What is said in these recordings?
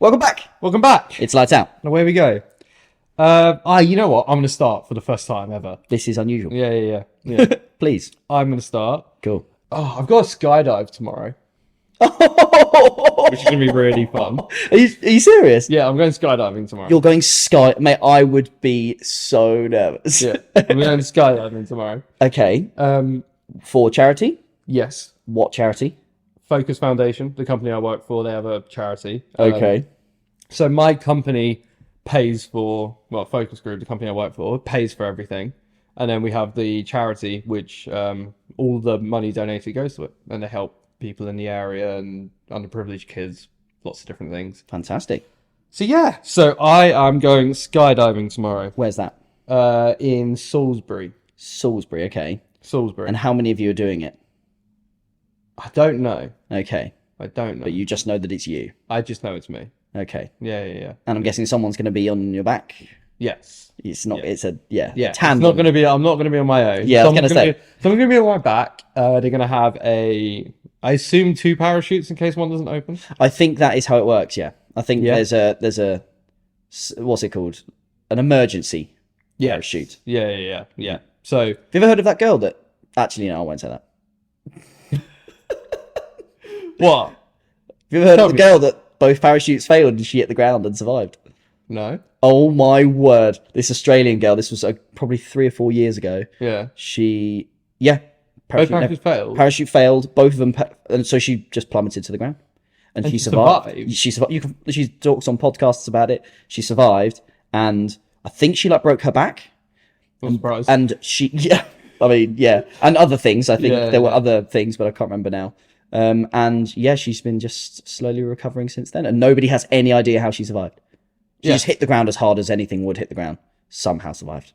Welcome back. Welcome back. It's lights out. Away we go. You know what? I'm going to start for the first time ever. This is unusual. Yeah. Please. I'm going to start. Cool. Oh, I've got a skydive tomorrow, which is going to be really fun. Are you serious? Yeah, I'm going skydiving tomorrow. You're going mate, I would be so nervous. Yeah, I'm going skydiving tomorrow. Okay. For charity? Yes. What charity? Focus Foundation, the company I work for, they have a charity. Okay. So my company pays for, Focus Group, the company I work for, pays for everything. And then we have the charity, which all the money donated goes to it. And they help people in the area and underprivileged kids, lots of different things. Fantastic. So I am going skydiving tomorrow. Where's that? In Salisbury. Salisbury, okay. Salisbury. And how many of you are doing it? I don't know. Okay. I don't know. But you just know that it's you. I just know it's me. Okay. Yeah. And I'm guessing someone's going to be on your back? Yes. It's not, Yeah. it's a, Yeah. tandem. It's not going to be, I'm not going to be on my own. Yeah, I was going to say. Someone's going to be on my back. They're going to have I assume 2 parachutes in case one doesn't open. I think that is how it works, yeah. I think there's a, what's it called? An emergency parachute. Yeah. So, Have you ever heard of that girl that, actually, no, I won't say that. what? Have you ever heard of the girl that both parachutes failed and she hit the ground and survived? No. Oh my word. This Australian girl, this was probably 3 or 4 years ago. Yeah. Parachute, parachutes failed? Parachute failed, both of them, and so she just plummeted to the ground. And she survived. She survived. She talks on podcasts about it. She survived, and I think she broke her back. I'm surprised. And and other things. I think there were other things, but I can't remember now. She's been just slowly recovering since then, and nobody has any idea how she survived. She just hit the ground as hard as anything would hit the ground. Somehow survived.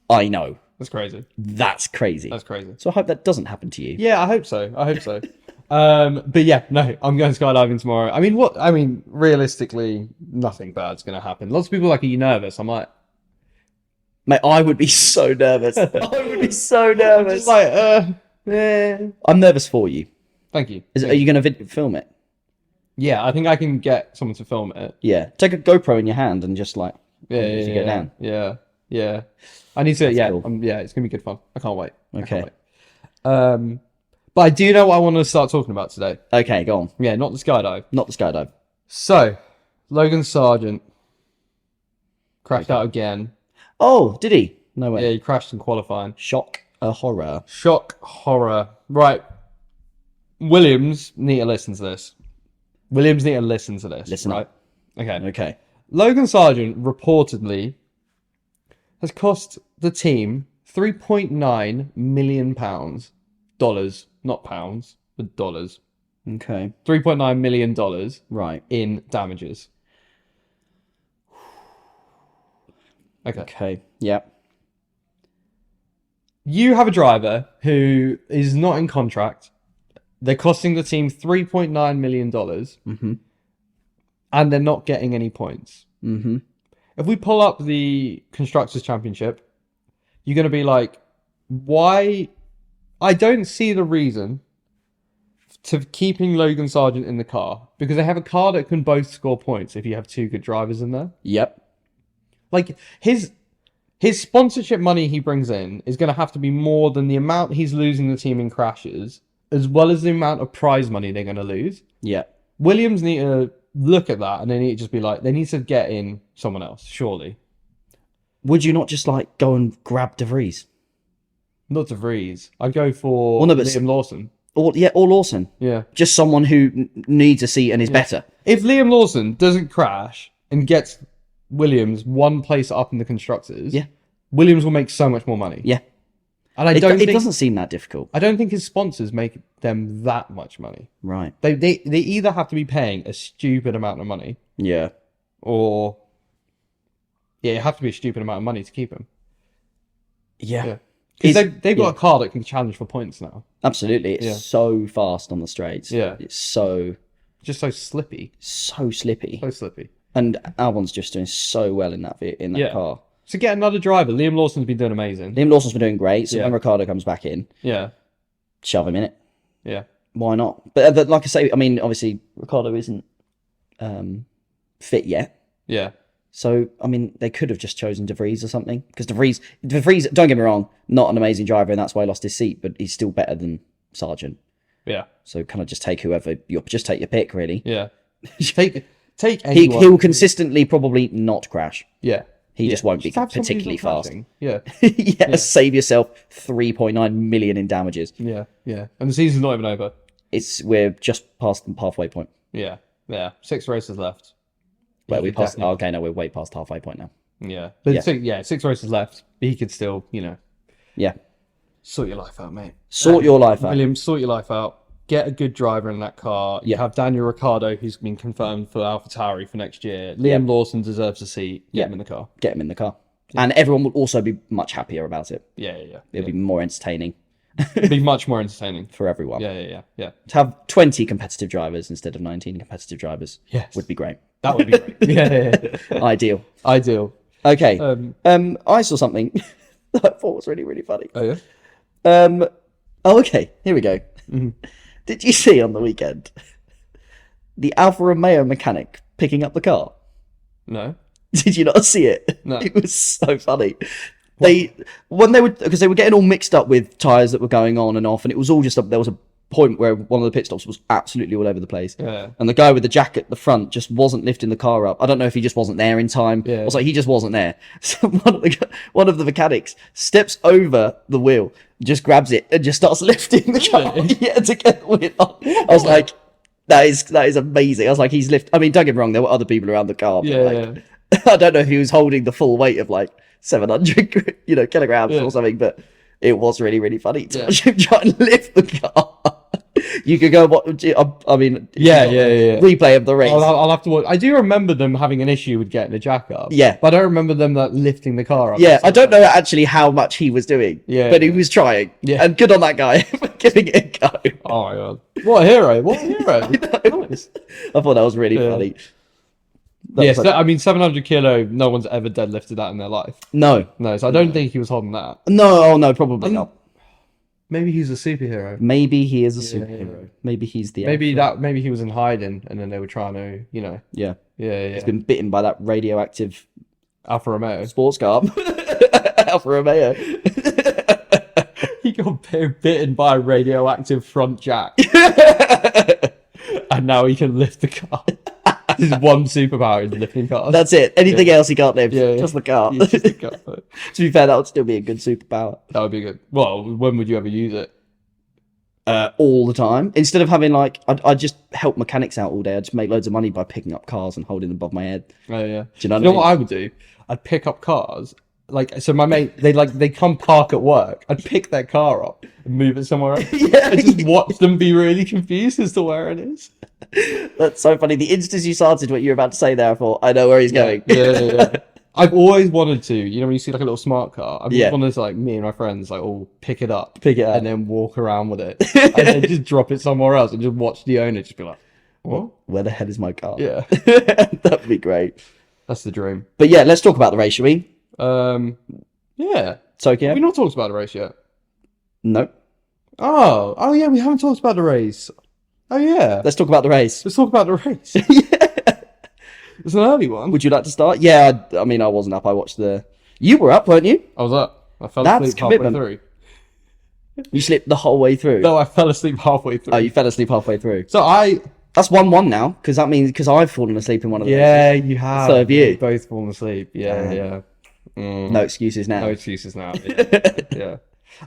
I know. That's crazy. That's crazy. So I hope that doesn't happen to you. Yeah, I hope so. But yeah, no, I'm going skydiving tomorrow. I mean, realistically, nothing bad's going to happen. Lots of people are you nervous? I'm like, mate, I would be so nervous. I would be so nervous. I'm just I'm nervous for you. Thank you. Are you going to film it? Yeah, I think I can get someone to film it. Yeah. Take a GoPro in your hand and just go down. Yeah. I need to, Cool. it's going to be good fun. I can't wait. Okay. But I do know what I want to start talking about today. Okay, go on. Yeah, not the skydive. Not the skydive. So, Logan Sargent crashed out again. Oh, did he? No way. Yeah, he crashed in qualifying. Shock horror. Right. Williams need to listen to this. Listen right? up. Okay. Logan Sargent reportedly has cost the team £3.9 million. Dollars, not pounds, but dollars. Okay. $3.9 million Right. in damages. Okay. Yep. You have a driver who is not in contract. They're costing the team $3.9 million. Mm-hmm. And they're not getting any points. Mm-hmm. If we pull up the Constructors' Championship, you're going to be like, why? I don't see the reason to keeping Logan Sargent in the car, because they have a car that can both score points if you have 2 good drivers in there. Yep. Like, his sponsorship money he brings in is going to have to be more than the amount he's losing the team in crashes, as well as the amount of prize money they're going to lose. Yep. Williams need to look at that, and they need to just be like, they need to get in someone else, surely. Would you not just go and grab De Vries? Not De Vries. I'd go for Liam Lawson. Or Lawson. Yeah. Just someone who needs a seat and is better. If Liam Lawson doesn't crash and gets Williams 1 place up in the Constructors, Williams will make so much more money. Yeah. And it doesn't seem that difficult. I don't think his sponsors make them that much money. Right. They either have to be paying a stupid amount of money. Yeah. Or it have to be a stupid amount of money to keep him. Yeah. Because they've got a car that can challenge for points now. Absolutely. It's so fast on the straights. Yeah. It's so... Just so slippy. So slippy. So slippy. And Albon's just doing so well in that car. So get another driver. Liam Lawson's been doing amazing. Liam Lawson's been doing great. So when Ricciardo comes back in, shove him in it. Yeah. Why not? But like I say, I mean, obviously, Ricciardo isn't fit yet. Yeah. So, I mean, they could have just chosen De Vries or something. Because De Vries, don't get me wrong, not an amazing driver, and that's why he lost his seat, but he's still better than Sargent. Yeah. So kind of just take whoever, just take your pick, really. Yeah. Take anyone. He'll consistently probably not crash. Yeah. He just won't be have somebody particularly who's not fast. crashing. Yeah. Yeah, save yourself 3.9 million in damages. Yeah. Yeah. And the season's not even over. We're just past the halfway point. Yeah. Yeah. 6 races left. Where we passed. Oh, okay, no, we're way past halfway point now. Yeah. But 6 races left. But he could still, Yeah. sort your life out, mate. Sort your life out. Williams, sort your life out. Get a good driver in that car. You have Daniel Ricciardo, who's been confirmed for AlphaTauri for next year. Liam Lawson deserves a seat. Get him in the car. Get him in the car. And everyone will also be much happier about it. Yeah. It'll be more entertaining It'll be much more entertaining. for everyone. Yeah. To have 20 competitive drivers instead of 19 competitive drivers would be great. That would be great. Yeah. Ideal. Okay. I saw something that I thought was really, really funny. Oh, yeah? Okay. Here we go. Mm-hmm. Did you see on the weekend the Alfa Romeo mechanic picking up the car? No. Did you not see it? No. It was so funny. Because they were getting all mixed up with tyres that were going on and off, and it was all just there was a point where one of the pit stops was absolutely all over the place. Yeah. And the guy with the jacket at the front just wasn't lifting the car up. I don't know if he just wasn't there in time. Yeah. I was like, he just wasn't there. So one of the mechanics steps over the wheel, just grabs it and just starts lifting the car to get the wheel on. I was like, that is amazing. I was like, I mean, don't get me wrong, there were other people around the car. But I don't know if he was holding the full weight of like 700 kilograms or something, but it was really, really funny to watch him try and lift the car. You could go watch. I mean, replay of the race. I'll have to watch. I do remember them having an issue with getting the jack up. Yeah, but I don't remember them lifting the car up. Yeah, I don't know actually how much he was doing. Yeah, but he was trying. Yeah, and good on that guy for giving it a go. Oh my god, what a hero! What a hero! Nice. I thought that was really funny. Yes, I mean 700 kilo. No one's ever deadlifted that in their life. No. So I don't think he was holding that. No, probably not. Maybe he's a superhero. Maybe he is a superhero. Maybe he's the. Maybe he was in hiding, and then they were trying to, Yeah. He's been bitten by that radioactive Alfa Romeo sports car. Alfa Romeo. He got bitten by a radioactive front jack, and now he can lift the car. His one superpower is lifting cars. That's it. Anything else he can't lift. Just the car. Yeah, just the car. To be fair, that would still be a good superpower. That would be good. Well, when would you ever use it? All the time. Instead of having I'd just help mechanics out all day. I'd just make loads of money by picking up cars and holding them above my head. Oh yeah. Do you know what I would do? I'd pick up cars. So my mate, they come park at work. I'd pick their car up and move it somewhere else. And just watch them be really confused as to where it is. That's so funny. The instant you started what you were about to say there, I thought, I know where he's going. Yeah. I've always wanted to, when you see like a little smart car, I've always wanted to me and my friends all pick it up, and then walk around with it, and then just drop it somewhere else and just watch the owner just be like, what? Where the hell is my car? Yeah. That'd be great. That's the dream. But yeah, let's talk about the race, shall we? Yeah. Tokyo. Have we not talked about the race yet? No. Oh yeah, we haven't talked about the race. Oh yeah. Let's talk about the race. Let's talk about the race. It's an early one. Would you like to start? Yeah, I mean, I wasn't up. I watched You were up, weren't you? I was up. I fell asleep halfway through. You slept the whole way through? No, I fell asleep halfway through. Oh, you fell asleep halfway through. So That's 1-1 now, because that means I've fallen asleep in one of the races. You have. So have you. We've both fallen asleep. Yeah. No excuses now. No excuses now. Yeah.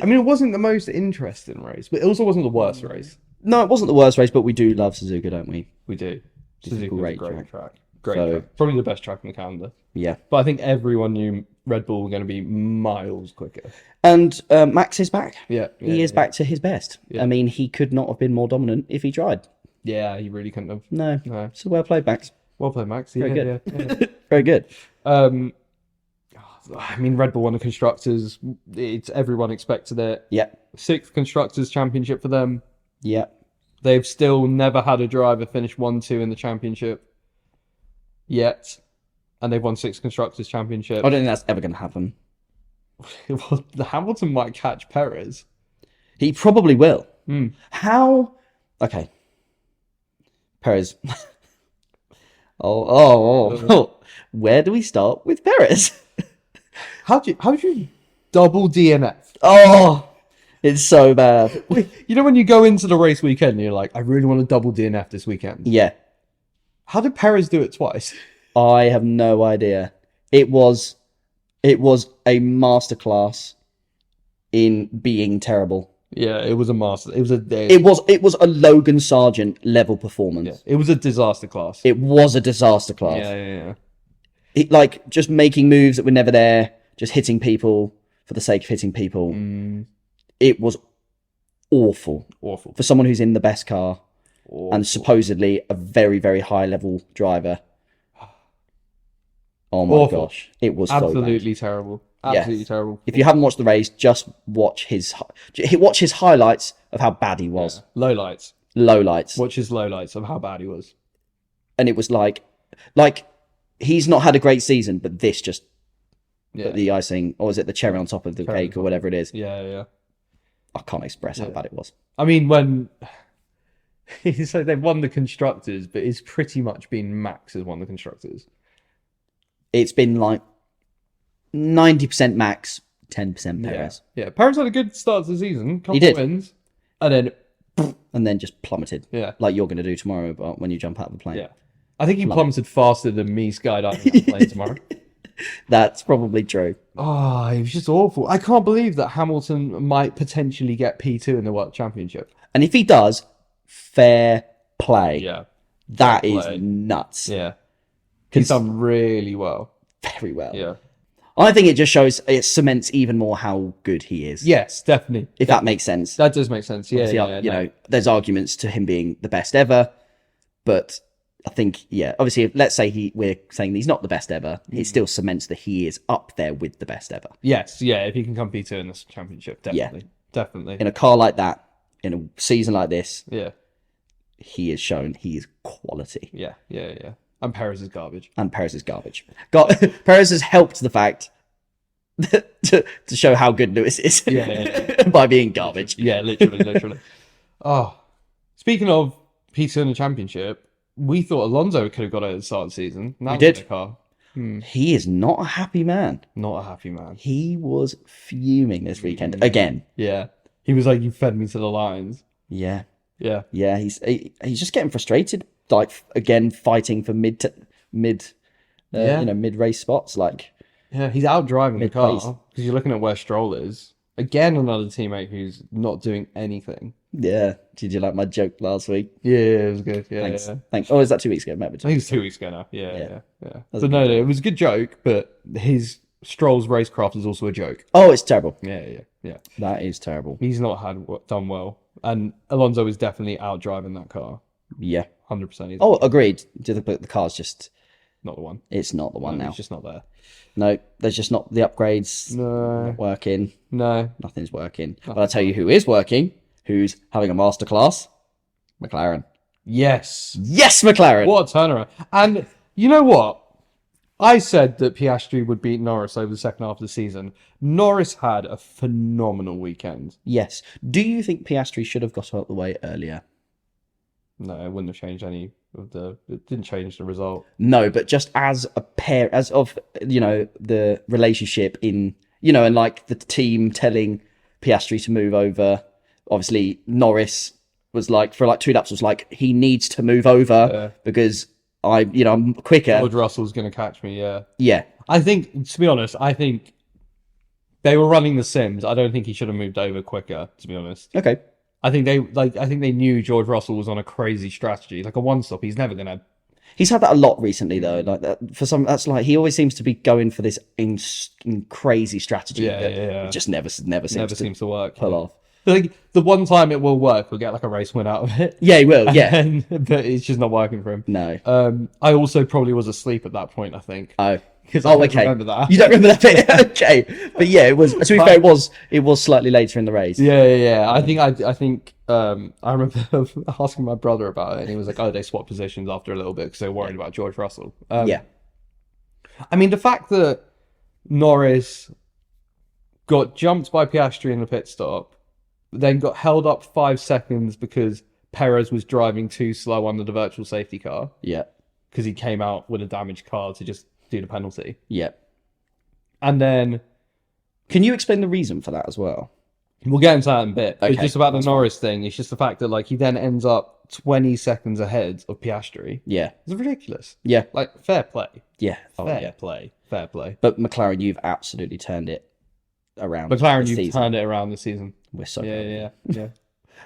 I mean, it wasn't the most interesting race, but it also wasn't the worst race. No, it wasn't the worst race, but we do love Suzuka, don't we? We do. Suzuka's a great track. Great track. Probably the best track in the calendar. Yeah. But I think everyone knew Red Bull were going to be miles quicker. And Max is back. Yeah. He is back to his best. Yeah. I mean, he could not have been more dominant if he tried. Yeah, he really couldn't have. No. So well played, Max. Well played, Max. Very good. Yeah. Very good. I mean, Red Bull won the Constructors. Everyone expected it. Yeah. 6th Constructors Championship for them. Yeah. They've still never had a driver finish 1-2 in the championship yet. And they've won 6 Constructors Championship. I don't think that's ever going to happen. Well, Hamilton might catch Perez. He probably will. Mm. How? Okay. Perez. Where do we start with Perez? How'd you double DNF? Oh, it's so bad. You know when you go into the race weekend and you're like, I really want to double DNF this weekend. Yeah. How did Perez do it twice? I have no idea. It was a masterclass in being terrible. Yeah, it was a master. It was a Logan Sargent level performance. Yeah, it was a disaster class. It was a disaster class. Yeah. Like just making moves that were never there, just hitting people for the sake of hitting people. It was awful. Awful. For someone who's in the best car Awful. and supposedly a very, very high level driver. Oh my gosh. It was absolutely so terrible. Absolutely terrible. If you haven't watched the race, just watch his highlights of how bad he was. Yeah. Lowlights. Watch his lowlights of how bad he was. And it was like he's not had a great season, but this just put the icing, or is it the cherry on top of the cake or whatever it is? Yeah. I can't express how bad it was. I mean, when so they've won the constructors, but it's pretty much been Max has won the constructors. It's been like 90% Max, 10% Perez. Yeah. Perez had a good start to the season. He did. Wins, and then just plummeted. Yeah. Like you're going to do tomorrow when you jump out of the plane. Yeah. I think he plummeted faster than me skydiving on the plane tomorrow. That's probably true. Oh, it was just awful. I can't believe that Hamilton might potentially get P2 in the World Championship. And if he does, fair play. Yeah. That is nuts. Yeah. He's done really well. Very well. Yeah. I think it cements even more how good he is. Yes, definitely. If that makes sense. That does make sense. Yeah. You know, there's arguments to him being the best ever, but I think, obviously, let's say we're saying he's not the best ever. It still cements that he is up there with the best ever. Yes, if he can come P2 in this championship, definitely. Definitely. In a car like that, in a season like this, he has shown he is quality. Yeah. And Perez is garbage. Perez has helped the fact to show how good Lewis is by being garbage. Yeah, literally. Oh, speaking of P2 in the championship, we thought Alonso could have got it at the start of the season. Now we did. Car. He is not a happy man. Not a happy man. He was fuming this weekend again. Yeah, he was like, "You fed me to the lions." Yeah. He's just getting frustrated. Like again, fighting for mid race spots. Like, he's out driving the car because you're looking at where Stroll is. Again, another teammate who's not doing anything. Yeah. Did you like my joke last week? Yeah, it was good. Yeah, Thanks. Oh, is that 2 weeks ago? Maybe. I think it's 2 weeks ago now. Yeah. But no, it was a good joke. But Stroll's racecraft is also a joke. Oh, it's terrible. Yeah. That is terrible. He's not done well, and Alonso is definitely out driving that car. Yeah, 100%. Oh, agreed. The car's just not the one. It's not the one now. It's just not there. No, there's just not the upgrades. No, not working. No, nothing's working. But I'll tell you who is working. Who's having a masterclass? McLaren. Yes, McLaren. What a turnaround! And you know what? I said that Piastri would beat Norris over the second half of the season. Norris had a phenomenal weekend. Yes. Do you think Piastri should have got out of the way earlier? No, it wouldn't have changed any of it didn't change the result. No, but just as a pair, as of, the relationship in, and like the team telling Piastri to move over. Obviously, Norris was like, for like 2 laps, was like, he needs to move over because I'm quicker. George Russell's going to catch me, Yeah. I think, to be honest, they were running the sims. I don't think he should have moved over quicker, to be honest. Okay. I think they knew George Russell was on a crazy strategy, like a one-stop. He's never going to. He's had that a lot recently, though. Like that that's like he always seems to be going for this in crazy strategy. Yeah. It just never seems to work. Pull off. Like the one time it will work, we'll get like a race win out of it. Yeah, he will. Yeah, but it's just not working for him. No. I also probably was asleep at that point. I think. Oh. Because I don't remember that. You don't remember that bit? Okay. But yeah, it was. To be fair, it was slightly later in the race. Yeah. I think. I remember asking my brother about it, and he was like, "Oh, they swapped positions after a little bit because they were worried about George Russell." Yeah. I mean, the fact that Norris got jumped by Piastri in the pit stop, then got held up 5 seconds because Perez was driving too slow under the virtual safety car. Yeah. because he came out with a damaged car to just do the penalty. Yeah. And then Can you explain the reason for that as well? we'll get into that in a bit. But Okay, just about the that's Norris thing, it's just the fact that like he then ends up 20 seconds ahead of Piastri. Yeah. It's ridiculous. Yeah. Like, fair play. Yeah. Oh, Fair yeah. play. Fair play. But McLaren, you've absolutely turned it around. McLaren, this you've season. turned it around this season. We're so Yeah.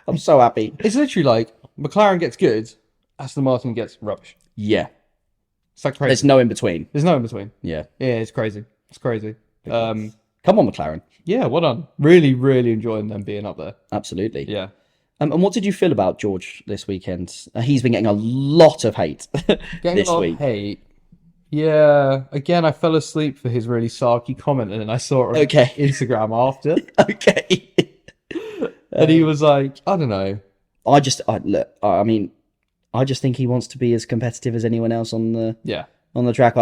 I'm so happy. It's literally like McLaren gets good, Aston Martin gets rubbish. Yeah. It's like crazy. There's no in between. There's no in between. Yeah. Yeah, it's crazy. It's crazy. Come on, McLaren. Yeah, well done. Really, really enjoying them being up there. Absolutely. Yeah. And what did you feel about George this weekend? He's been getting a lot of hate Getting this a lot week. of hate. Yeah. Again, I fell asleep for his really sarky comment, and then I saw it on Instagram after. Okay. And he was like, I don't know. I just think he wants to be as competitive as anyone else on the track.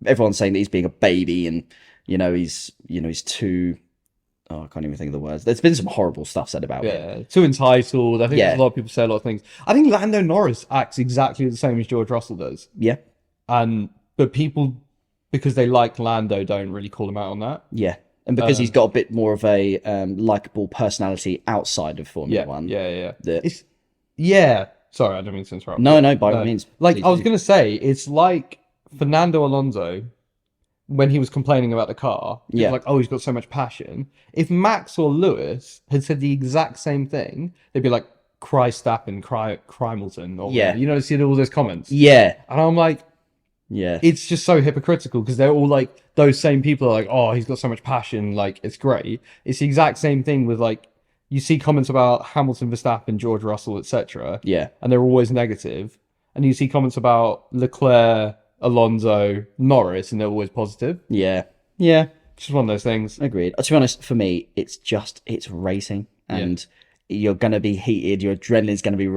Everyone's saying that he's being a baby, and he's too. Oh, I can't even think of the words. There's been some horrible stuff said about him. Yeah, too entitled. I think a lot of people say a lot of things. I think Lando Norris acts exactly the same as George Russell does. Yeah. But people, because they like Lando, don't really call him out on that. Yeah. And because he's got a bit more of a likable personality outside of Formula One. Yeah. that- Sorry, I don't mean to interrupt. No, by all means. Like, Please I was do. going to say, it's like Fernando Alonso, when he was complaining about the car. He was like, oh, he's got so much passion. If Max or Lewis had said the exact same thing, they'd be like, cry Stappen, cry Milton. Or whatever. You see all those comments. Yeah. And I'm like, Yeah. it's just so hypocritical because they're all like, those same people are like, oh, he's got so much passion, like, it's great. It's the exact same thing with, like, you see comments about Hamilton, Verstappen, George Russell, etc. Yeah. And they're always negative. And you see comments about Leclerc, Alonso, Norris, and they're always positive. Yeah. Yeah. It's just one of those things. Agreed. To be honest, for me, it's racing, and you're going to be heated. Your adrenaline's going to be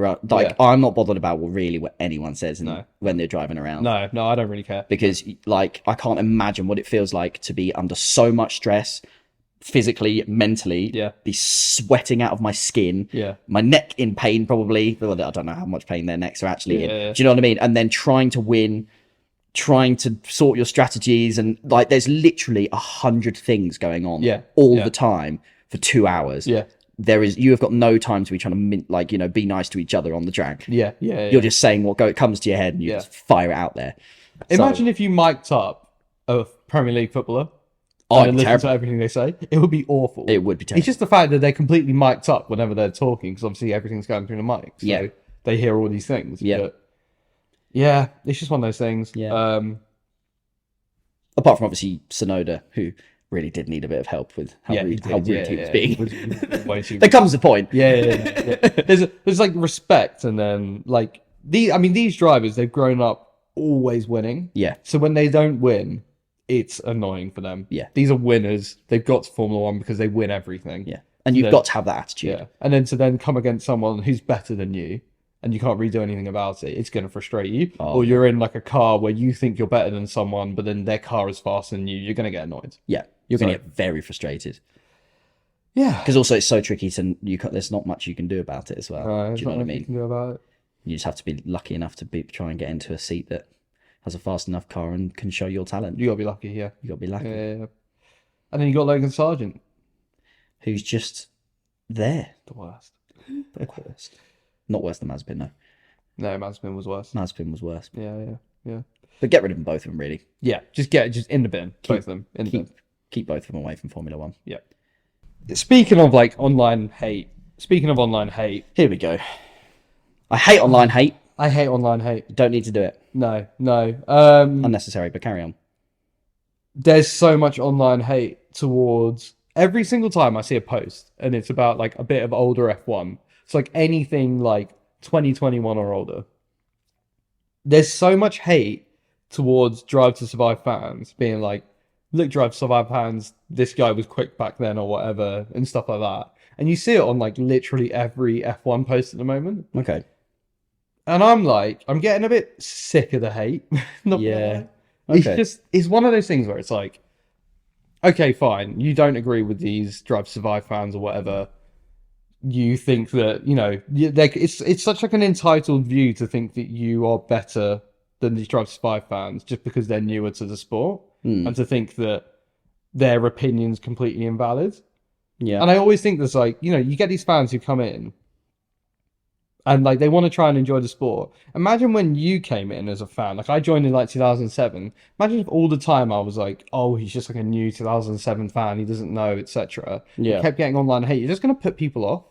I'm not bothered about what anyone says when they're driving around. No, I don't really care. Because I can't imagine what it feels like to be under so much stress, physically, mentally, be sweating out of my skin, my neck in pain probably. Well, I don't know how much pain their necks are actually in. Do you know what I mean? And then trying to win, trying to sort your strategies, and there's literally 100 things going on all the time for 2 hours. You have got no time to be trying to be nice to each other on the track. You're just saying what comes to your head, and you just fire it out there. Imagine if you mic'd up a Premier League footballer and listen to everything they say. It would be awful. It would be terrible. It's just the fact that they're completely mic'd up whenever they're talking, because obviously everything's going through the mic. So they hear all these things. But it's just one of those things. Apart from obviously Sonoda, who really did need a bit of help with how rude he was being. There comes a point. There's like respect, and then these drivers, they've grown up always winning. So when they don't win, it's annoying for them. These are winners. They've got to Formula One because they win everything. And you've got to have that attitude. And then to come against someone who's better than you, and you can't really do anything about it, it's going to frustrate you. Or you're in like a car where you think you're better than someone, but then their car is faster than you. You're going to get annoyed. You're going to get very frustrated. Yeah. Because also it's so tricky there's not much you can do about it as well. Do you know what I mean? You can do about it. You just have to be lucky enough to try and get into a seat that has a fast enough car and can show your talent. You got to be lucky, You got to be lucky. Yeah. And then you got Logan Sargent, who's just there. the worst. The worst. Not worse than Mazepin, though. No, Mazepin was worse. Mazepin was worse. Yeah. But get rid of them, both of them, really. Yeah, just in the bin. Both of them in the bin. Keep both of them away from Formula One. Yeah. Speaking of online hate. Here we go. I hate online hate. I hate online hate. You don't need to do it. No. Unnecessary, but carry on. There's so much online hate towards every single time I see a post, and it's about like a bit of older F1. It's like anything like 2021 or older. There's so much hate towards Drive to Survive fans being like, look, Drive to Survive fans, this guy was quick back then or whatever, and stuff like that. And you see it on like literally every F1 post at the moment. Okay. And I'm getting a bit sick of the hate. Okay. It's one of those things where it's like, okay, fine, you don't agree with these Drive to Survive fans or whatever. You think that, it's such like an entitled view to think that you are better than these Drive to Survive fans just because they're newer to the sport, and to think that their opinion's completely invalid. Yeah. And I always think there's like, you get these fans who come in and like they want to try and enjoy the sport. Imagine when you came in as a fan. Like I joined in like 2007. Imagine if all the time I was like, oh, he's just like a new 2007 fan. He doesn't know, etc. Yeah. You kept getting online hate. You're just going to put people off.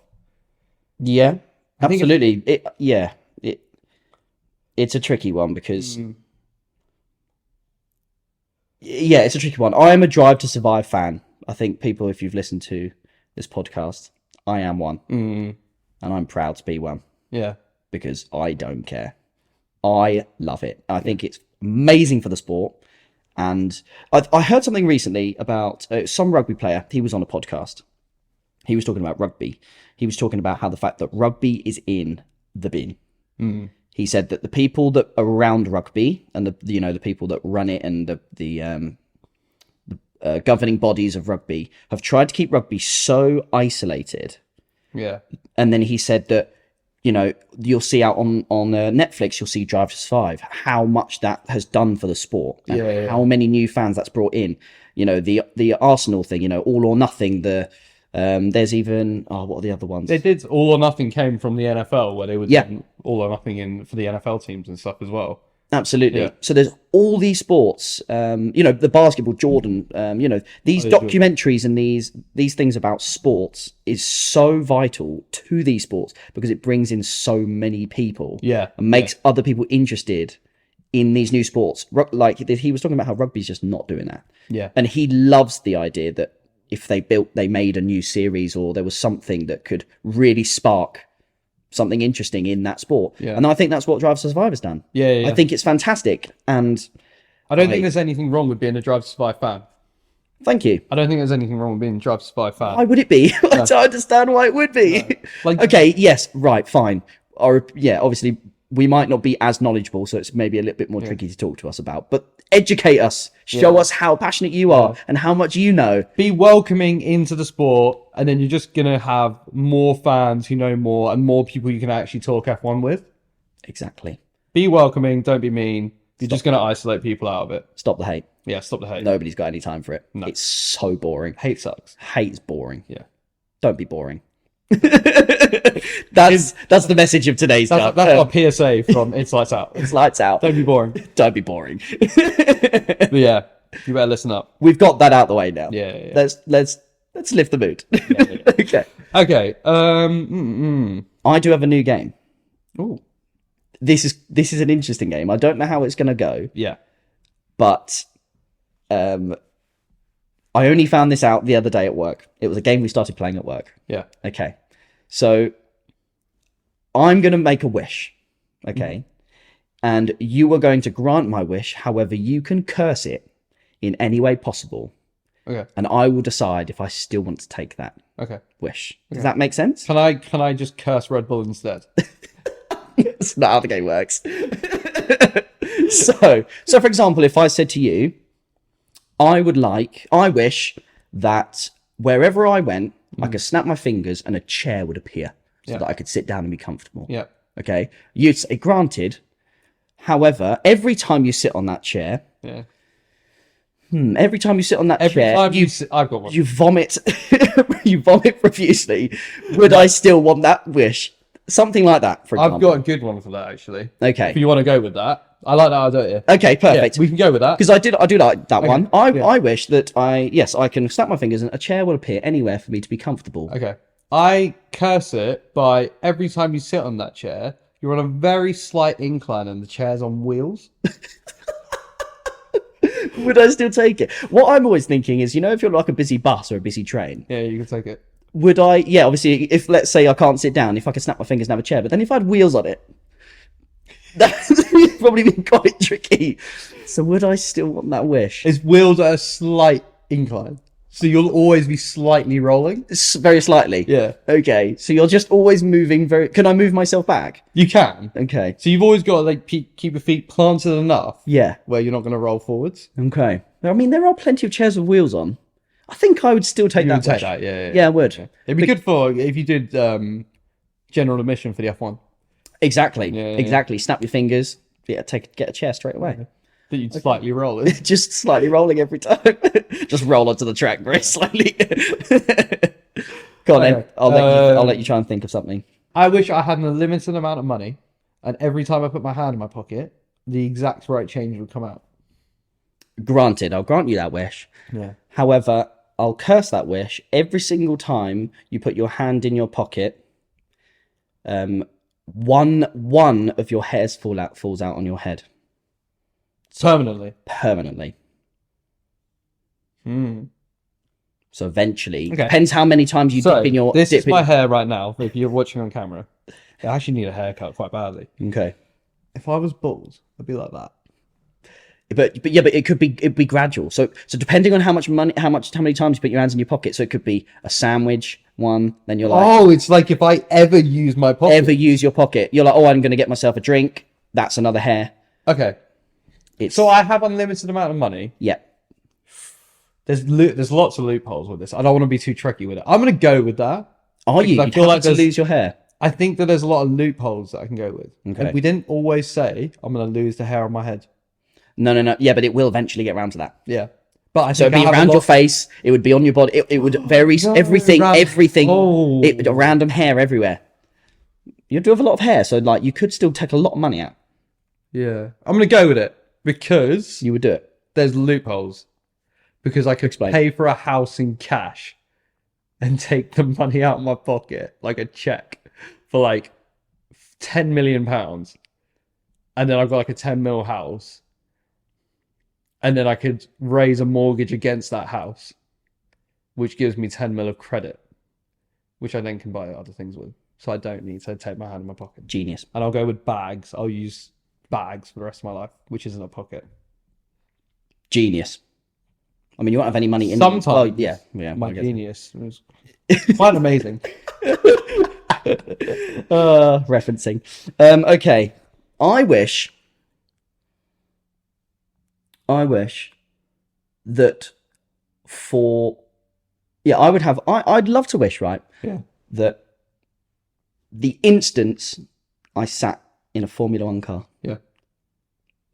Yeah, absolutely. It's a tricky one because... Yeah, it's a tricky one. I'm a Drive to Survive fan. I think people, if you've listened to this podcast, I am one. And I'm proud to be one. Yeah. Because I don't care. I love it. I think it's amazing for the sport. And I heard something recently about some rugby player. He was on a podcast. He was talking about rugby. He was talking about how the fact that rugby is in the bin. He said that the people that are around rugby and the people that run it and the governing bodies of rugby have tried to keep rugby so isolated. Yeah. And then he said that, you'll see out on Netflix, you'll see Drive to Survive, how much that has done for the sport and how many new fans that's brought in. The Arsenal thing, all or nothing, there's even what are the other ones? They did All or Nothing came from the NFL where they were doing All or Nothing in for the NFL teams and stuff as well. Absolutely. Yeah. So there's all these sports, the basketball, Jordan, these documentaries and these things about sports is so vital to these sports because it brings in so many people. Yeah. And makes other people interested in these new sports. Like he was talking about how rugby's just not doing that. Yeah. And he loves the idea that if they made a new series or there was something that could really spark something interesting in that sport. Yeah. And I think that's what Drive to Survive has done. Yeah. I think it's fantastic. And I don't think there's anything wrong with being a Drive to Survive fan. Thank you. I don't think there's anything wrong with being a Drive to Survive fan. Why would it be? I don't understand why it would be. No. Okay, yes, right, fine. Obviously, we might not be as knowledgeable, so it's maybe a little bit more tricky to talk to us about. But educate us. Show us how passionate you are and how much you know. Be welcoming into the sport, and then you're just going to have more fans who know more and more people you can actually talk F1 with. Exactly. Be welcoming, don't be mean. You're just going to isolate people out of it. Stop the hate. Yeah, stop the hate. Nobody's got any time for it. No. It's so boring. Hate sucks. Hate's boring. Yeah. Don't be boring. That's the message of today's cup. That's our PSA from It's Lights Out. It's Lights Out. Don't be boring. Don't be boring. But yeah, you better listen up. We've got that out the way now. Yeah. Let's lift the mood. Yeah. Okay. I do have a new game. Ooh. This is an interesting game. I don't know how it's going to go. Yeah. But I only found this out the other day at work. It was a game we started playing at work. Yeah. Okay. So I'm going to make a wish. Okay. And you are going to grant my wish. However, you can curse it in any way possible. Okay. And I will decide if I still want to take that wish. Does that make sense? Can I just curse Red Bull instead? That's not how the game works. So for example, if I said to you, I wish that wherever I went, I could snap my fingers and a chair would appear so that I could sit down and be comfortable. Yeah. Okay. You'd say, granted. However, every time you sit on that chair, every time you sit on that chair, I've got one. You vomit, you vomit profusely. Would I still want that wish? Something like that, for example. I've got a good one for that, actually. Okay. If you want to go with that. I like that idea. Okay, perfect. Yeah, we can go with that. Because I do like that one. I wish that I can snap my fingers and a chair will appear anywhere for me to be comfortable. Okay. I curse it by every time you sit on that chair, you're on a very slight incline and the chair's on wheels. Would I still take it? What I'm always thinking is, if you're like a busy bus or a busy train. Yeah, you can take it. Would I? Yeah, obviously, if let's say I can't sit down, if I could snap my fingers and have a chair, but then if I had wheels on it, that's probably been quite tricky. So would I still want that wish? It's wheels at a slight incline. So you'll always be slightly rolling? Very slightly? Yeah. Okay. So you're just always moving very... Can I move myself back? You can. Okay. So you've always got to keep your feet planted enough. Yeah. Where you're not going to roll forwards. Okay. I mean, there are plenty of chairs with wheels on. I think I would still take that wish. Yeah, I would. Yeah. It'd be good for if you did general admission for the F1. Exactly. Exactly. Snap your fingers. Yeah, get a chair straight away. That you'd slightly roll it. Just slightly rolling every time. Just roll onto the track very slightly. Go on, then. I'll let you try and think of something. I wish I had an unlimited amount of money, and every time I put my hand in my pocket, the exact right change would come out. Granted, I'll grant you that wish. Yeah. However, I'll curse that wish every single time you put your hand in your pocket. One of your hairs falls out on your head. Permanently. So eventually, depends how many times you dip in your... This is my hair right now, if you're watching on camera. I actually need a haircut quite badly. Okay. If I was bald, I'd be like that. But it'd be gradual. So depending on how many times you put your hands in your pocket, so it could be a sandwich one, then you're like... Oh, it's like if I ever use my pocket. Ever use your pocket. You're like, oh, I'm going to get myself a drink. That's another hair. Okay. So I have unlimited amount of money. Yeah. There's lots of loopholes with this. I don't want to be too tricky with it. I'm going to go with that. Are you? I feel like to lose your hair. I think that there's a lot of loopholes that I can go with. Okay. We didn't always say I'm going to lose the hair on my head. No. Yeah, but it will eventually get around to that. Yeah. But I think so it'd be around your face. It would be on your body. It would vary everything. A random hair everywhere. You do have a lot of hair, so like you could still take a lot of money out. Yeah. I'm going to go with it because you would do it. There's loopholes. Because I could pay for a house in cash and take the money out of my pocket, like a check, for like £10 million. And then I've got like a 10 mil house. And then I could raise a mortgage against that house, which gives me 10 mil of credit, which I then can buy other things with. So I don't need to take my hand in my pocket. Genius. And I'll go with bags. I'll use bags for the rest of my life, which isn't a pocket. Genius. I mean, you won't have any money in... Sometimes. Well, yeah. My genius. It was quite amazing. Referencing. Okay. I wish that for... Yeah, I'd love to wish, right? Yeah. That the instance I sat in a Formula 1 car... Yeah.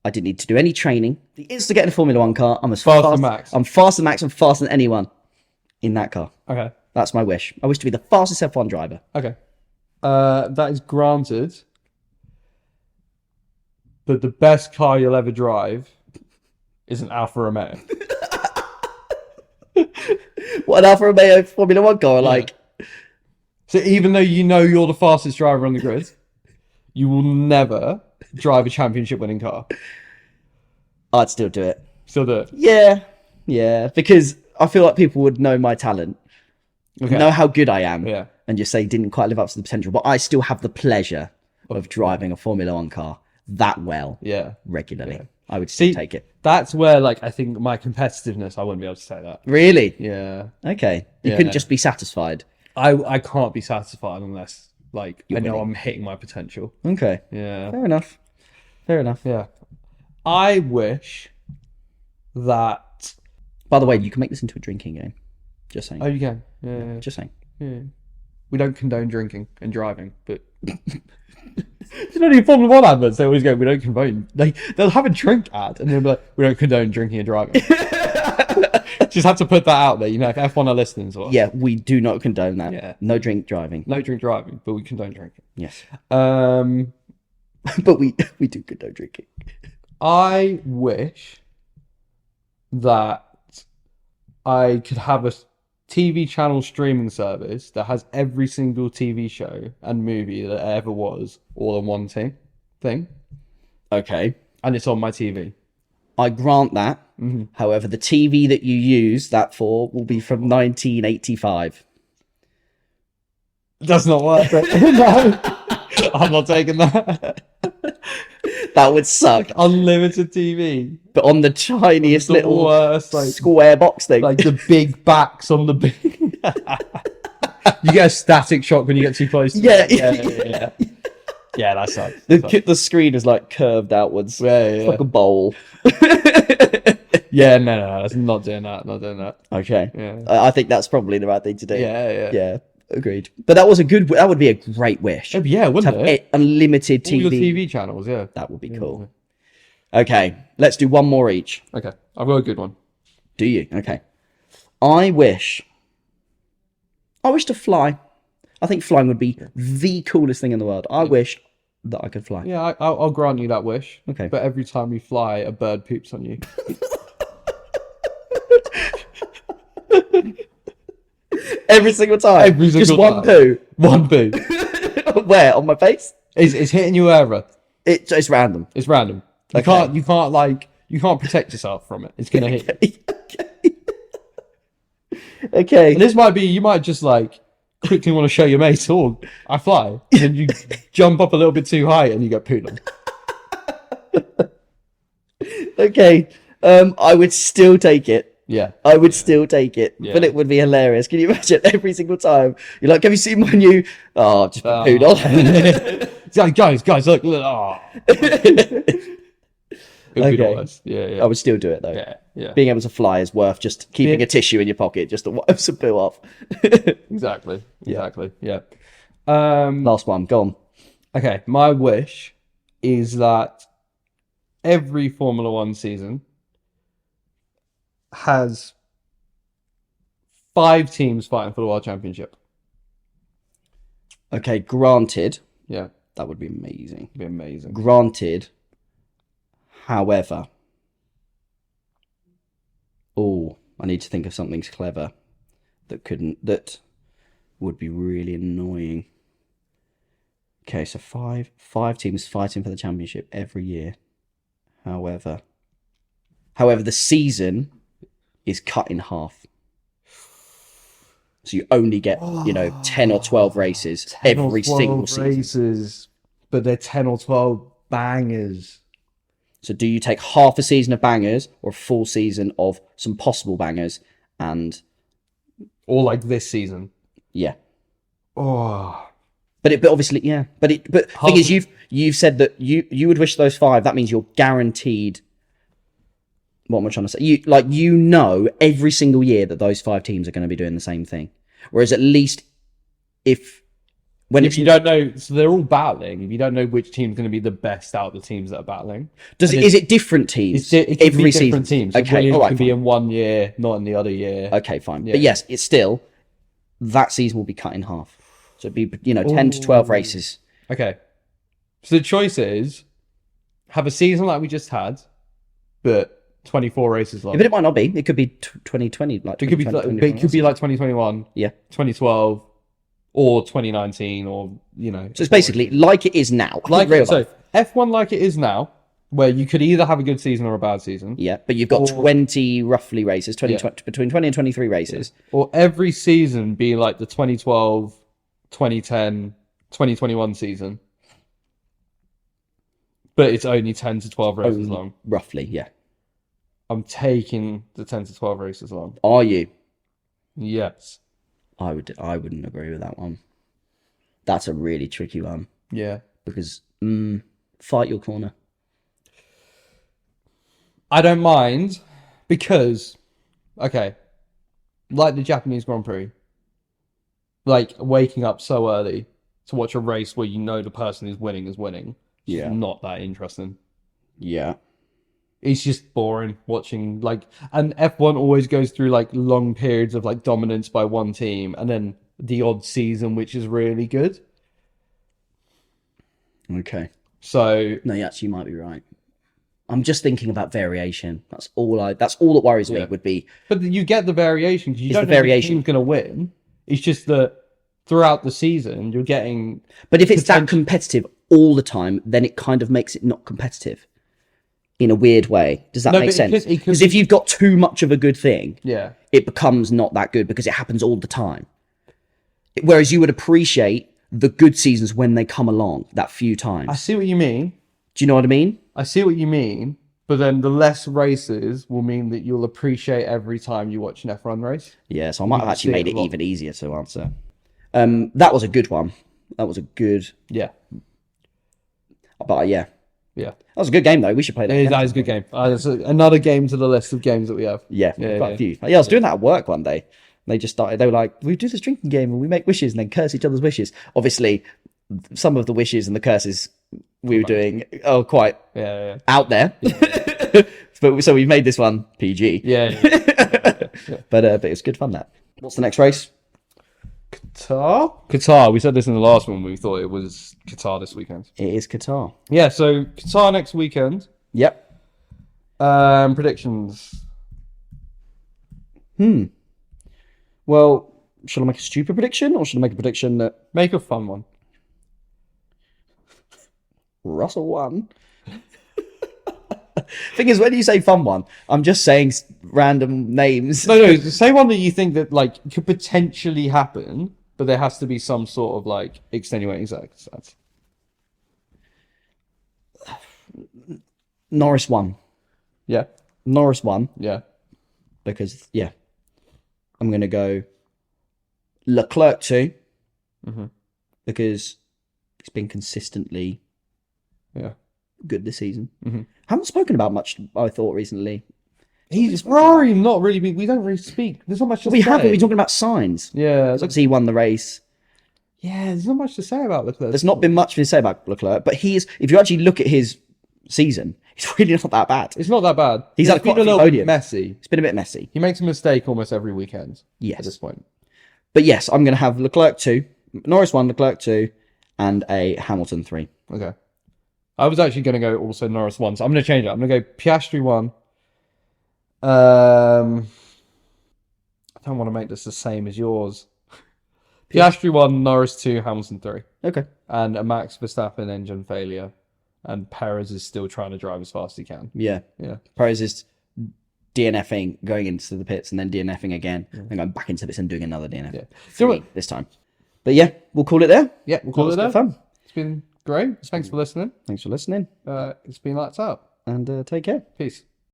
I didn't need to do any training. The instant to get in a Formula 1 car, I'm fast as Max. I'm fast as Max. I'm faster than anyone in that car. Okay. That's my wish. I wish to be the fastest F1 driver. Okay. That is granted. But the best car you'll ever drive is an Alfa Romeo. What, an Alfa Romeo Formula 1 car? Like... So even though you know you're the fastest driver on the grid, you will never... drive a championship winning car. I'd still do it. Still do it? Yeah. Because I feel like people would know my talent. Know how good I am. Yeah. And just say didn't quite live up to the potential. But I still have the pleasure of driving a Formula 1 car that well. Yeah. Regularly. Yeah. I would still take it. That's where, like, I think my competitiveness, I wouldn't be able to say that. Really? Yeah. Okay. You couldn't just be satisfied. I can't be satisfied unless, like, I know I'm hitting my potential. Okay. Yeah. Fair enough. Yeah. I wish that... By the way, you can make this into a drinking game. Just saying. Oh, you can? Yeah. Just saying. Yeah. We don't condone drinking and driving, but... You know, the Formula 1 adverts, they always go, we don't condone... They'll have a drink ad, and they'll be like, we don't condone drinking and driving. Just have to put that out there, you know, if F1 are listening as well. Yeah, we do not condone that. Yeah. No drink driving. No drink driving, but we condone drinking. Yes. But we do condone drinking. I wish that I could have a TV channel streaming service that has every single TV show and movie that ever was all in one thing. Okay. And it's on my TV. I grant that. Mm-hmm. However, the TV that you use that for will be from 1985. That's not worth it. No. I'm not taking that. That would suck. Unlimited TV. But on the tiniest the little worst, like, square box thing. Like the big backs on the big... You get a static shock when you get too close to it. Yeah. Yeah, that sucks. The screen is like curved outwards. Yeah. Like a bowl. Yeah, no, not doing that. Okay. Yeah. I think that's probably the right thing to do. Yeah. Agreed. But that would be a great wish. Yeah, wouldn't it? Unlimited TV. All your TV channels, yeah. That would be cool. Okay, let's do one more each. Okay, I've got a good one. Do you? Okay. I wish to fly. I think flying would be the coolest thing in the world. I wish that I could fly. Yeah, I'll grant you that wish. Okay. But every time you fly, a bird poops on you. Every single time. Every single Just one time. poo. One poo. Where? On my face? It's hitting you wherever. It's random. It's random. You can't protect yourself from it. It's gonna hit you. Okay. And this might be, you might just like quickly want to show your mates, oh, I fly. And then you jump up a little bit too high and you get pooed on. Okay. I would still take it. Yeah. I would still take it, Yeah. but it would be hilarious. Can you imagine every single time? You're like, have you seen my new... Oh, just pooed on. It's like, guys, look. Oh. It would be the worst. Yeah. I would still do it, though. Yeah. Being able to fly is worth just keeping a tissue in your pocket just to wipe some poo off. Exactly. Yeah. Last one, go on. Okay, my wish is that every Formula One season has 5 teams fighting for the World Championship. Okay, granted. Yeah. That would be amazing. It'd be amazing. Granted. However. Oh, I need to think of something clever that would be really annoying. Okay, so five teams fighting for the championship every year. However, the season is cut in half. So you only get, 10 or 12 races every single season. But they're 10 or 12 bangers. So do you take half a season of bangers or a full season of some possible bangers or like this season? Yeah. Oh. But obviously, yeah. But thing is, you've said that you would wish those 5. That means you're guaranteed. What am I trying to say? Every single year that those 5 teams are going to be doing the same thing. Whereas at least if you don't know, so they're all battling. If you don't know which team's going to be the best out of the teams that are battling, is it different teams every different season? Teams. Okay, Williams all right, can be in one year, not in the other year. Okay, fine. Yeah. But yes, it's still that season will be cut in half. So it'd be 10 to 12 races. Okay. So the choice is have a season like we just had, but 24 races long. Yeah, but it might not be. It could be 2020. It could be like 2021. Yeah. 2012 or 2019 or, So it's basically like it is now. So F1 like it is now, where you could either have a good season or a bad season. Yeah, but you've got 20 roughly races, between 20 and 23 races. Yeah. Or every season be like the 2012, 2010, 2021 season. But it's only 10 to 12 races long. Roughly, yeah. I'm taking the 10 to 12 races long. Are you? Yes. I wouldn't agree with that one. That's a really tricky one. Yeah. Because fight your corner. I don't mind because, okay, like the Japanese Grand Prix, like waking up so early to watch a race where you know the person who's winning is winning. Yeah. It's not that interesting. Yeah. It's just boring watching, and F1 always goes through long periods of dominance by one team and then the odd season which is really good. Okay. So no, you might be right. I'm just thinking about variation. That's all that worries me would be. But you get the variation because you don't know which team's going to win. It's just that throughout the season you're getting. But if it's that competitive all the time, then it kind of makes it not competitive. In a weird way. Does that make sense? Because if you've got too much of a good thing, it becomes not that good because it happens all the time. Whereas you would appreciate the good seasons when they come along that few times. I see what you mean. Do you know what I mean? I see what you mean. But then the less races will mean that you'll appreciate every time you watch an F1 race. Yeah, so I might have actually made it even easier to answer. That was a good one. That was a good... Yeah. But yeah. Yeah. That was a good game, though. We should play that again. That is a good game. It's another game to the list of games that we have. Yeah, quite a few. Yeah, I was doing that at work one day. They just started, they were like, we do this drinking game and we make wishes and then curse each other's wishes. Obviously, some of the wishes and the curses we were doing quite Yeah. out there. But so we've made this one PG. Yeah. But it was good fun. That. What's the next race? Qatar. We said this in the last one. We thought it was Qatar this weekend. It is Qatar. Yeah. So Qatar next weekend. Yep. Predictions. Well, should I make a stupid prediction or should I make a prediction that Make a fun one. Russell won? Thing is, when you say fun one, I'm just saying random names. No. Say one that you think that like could potentially happen, but there has to be some sort of like extenuating circumstance. Norris won. Yeah. Norris won Yeah. because I'm gonna go Leclerc too, because he's been consistently good this season. Haven't spoken about much, I thought, recently. He's Ferrari, not really. We don't really speak. There's not much to say. We haven't been talking about signs. Yeah. Obviously, he won the race. Yeah, there's not much to say about Leclerc. There's not been much to say about Leclerc, but he is. If you actually look at his season, it's really not that bad. It's not that bad. He's had been quite a little bit messy. It's been a bit messy. He makes a mistake almost every weekend. Yes. At this point. But yes, I'm going to have Leclerc 2, Norris 1, Leclerc 2, and a Hamilton 3. Okay. I was actually going to go also Norris 1, so I'm going to change it. I'm going to go Piastri 1. I don't want to make this the same as yours. Piastri 1, Norris 2, Hamilton 3. Okay. And a Max Verstappen engine failure. And Perez is still trying to drive as fast as he can. Yeah. Perez is DNFing, going into the pits, and then DNFing again, and going back into the pits and doing another DNF. Yeah. So this time. But yeah, we'll call it there. Yeah, we'll call it there. Fun. It's been great. Thanks for listening. Thanks for listening. It's been lights out. And take care. Peace.